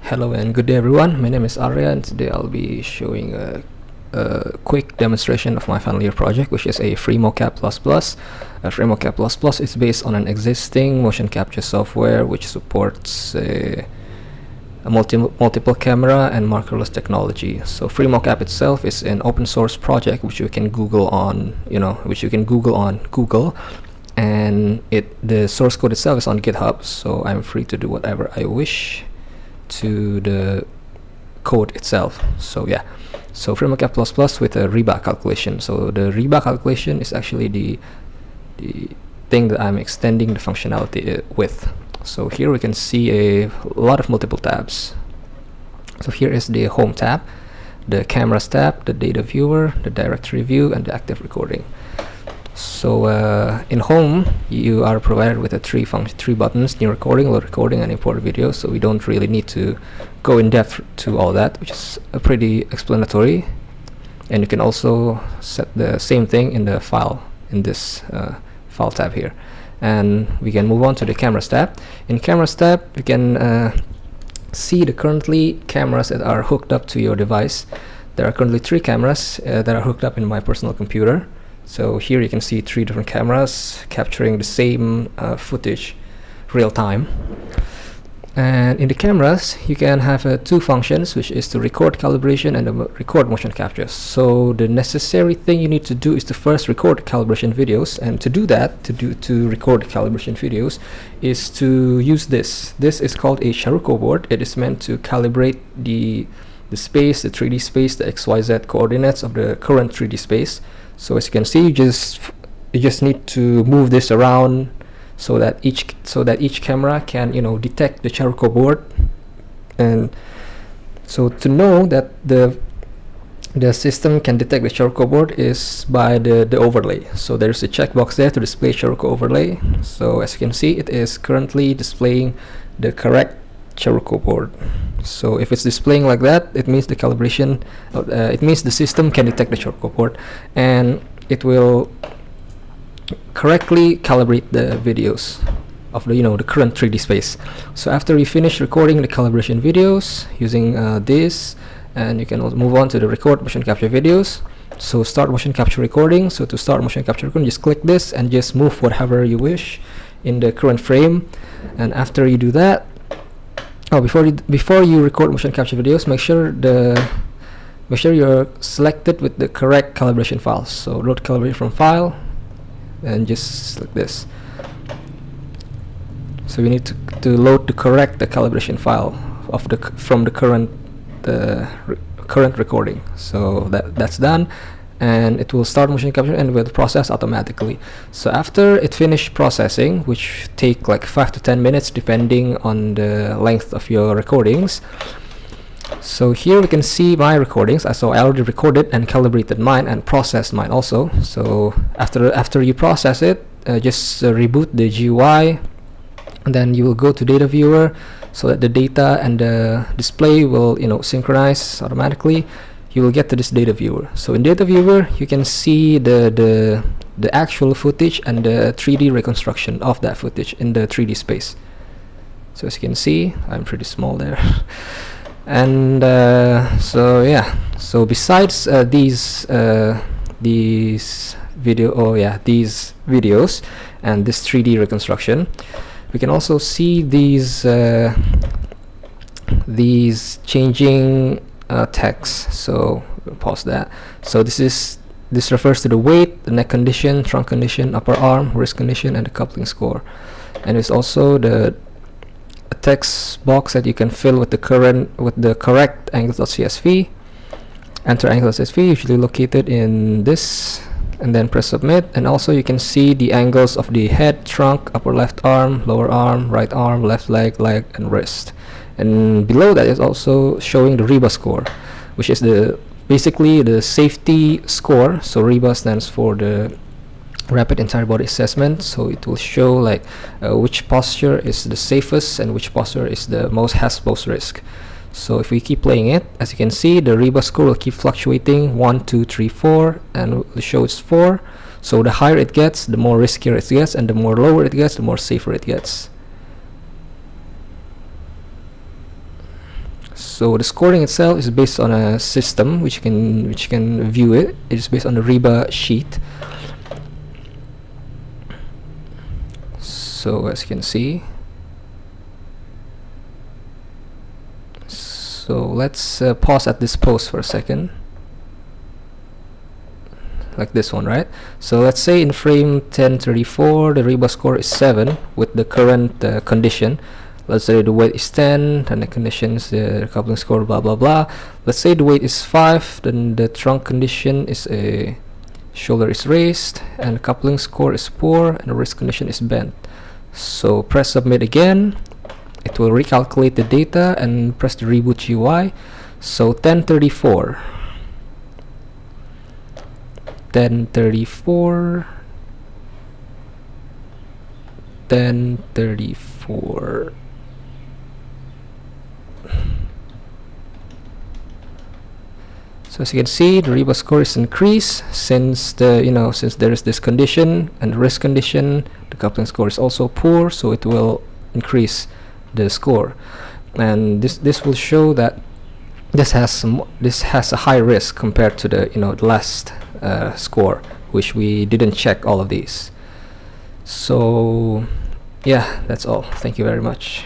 Hello and good day everyone, my name is Arya and today I'll be showing a quick demonstration of my final year project, which is a Freemocap++. Freemocap++ is based on an existing motion capture software which supports a multiple camera and markerless technology. So Freemocap itself is an open source project which you can Google on Google, and the source code itself is on GitHub, so I'm free to do whatever I wish to the code itself. So yeah, so Freemocap++ with a rebar calculation. So the rebar calculation is actually the thing that I'm extending the functionality with. So here we can see a lot of multiple tabs. So here is the home tab, the cameras tab, the data viewer, the directory view, and the active recording. So in home you are provided with three buttons: new recording, load recording, and import video. So we don't really need to go in depth to all that, which is pretty explanatory. And you can also set the same thing in the file, in this file tab here. And we can move on to the cameras tab. In cameras tab you can see the currently cameras that are hooked up to your device. There are currently 3 cameras that are hooked up in my personal computer. So here you can see 3 different cameras capturing the same footage real time. And in the cameras you can have 2 functions, which is to record calibration and record motion capture. So the necessary thing you need to do is to first record calibration videos, and to do that, to record calibration videos, is to use this. This is called a Charuko board. It is meant to calibrate the space, the 3D space, the XYZ coordinates of the current 3D space. So as you can see, you just need to move this around so that each camera can detect the Charuko board. And so to know that the system can detect the Charuko board is by the overlay. So there's a checkbox there to display Charuko overlay. So as you can see, it is currently displaying the correct Charuko board. So if it's displaying like that, it means the calibration, it means the system can detect the Charuko board, and it will correctly calibrate the videos of the current 3D space. So after you finish recording the calibration videos using this, and you can also move on to the record motion capture videos. So start motion capture recording. So to start motion capture recording, just click this and just move whatever you wish in the current frame. And after you do that, before you record motion capture videos, make sure you're selected with the correct calibration files. So load calibration from file, and just like this. So we need to load the correct calibration file of from the current recording. So that's done, and it will start motion capture and will process automatically. So after it finished processing, which take like 5 to 10 minutes depending on the length of your recordings. So here we can see my recordings. So I already recorded and calibrated mine and processed mine also. So after you process it, just reboot the GUI, and then you will go to data viewer so that the data and the display will synchronize automatically. You will get to this data viewer. So in data viewer you can see the actual footage and the 3D reconstruction of that footage in the 3D space. So as you can see, I'm pretty small there. And so yeah, so besides these videos and this 3D reconstruction, we can also see these changing text. So we'll pause that. So this refers to the weight, the neck condition, trunk condition, upper arm, wrist condition, and the coupling score. And it's also a text box that you can fill with the correct angles.csv. Enter angles.csv, usually located in this, and then press submit. And also you can see the angles of the head, trunk, upper left arm, lower arm, right arm, left leg, and wrist. And below that is also showing the REBA score, which is basically the safety score. So REBA stands for the rapid entire body assessment. So it will show like which posture is the safest and which posture is the has most risk. So if we keep playing it, as you can see, the REBA score will keep fluctuating 1, 2, 3, 4, and will show it's 4. So the higher it gets, the more riskier it gets, and the more lower it gets, the more safer it gets. So the scoring itself is based on a system which you can view it. It is based on the REBA sheet. So as you can see, so let's pause at this post for a second, like this one, right? So let's say in frame 1034 the REBA score is 7 with the current condition. Let's say the weight is 10, and the condition is the coupling score, blah blah blah. Let's say the weight is 5, then the trunk condition is a shoulder is raised, and the coupling score is poor, and the wrist condition is bent. So press submit again. It will recalculate the data and press the reboot GUI. So 1034, 1034, 1034. So as you can see, the REBA score is increased since since there is this condition and the wrist condition. The coupling score is also poor, so it will increase the score, and this will show that this has a high risk compared to the the last score, which we didn't check all of these. So yeah, that's all. Thank you very much.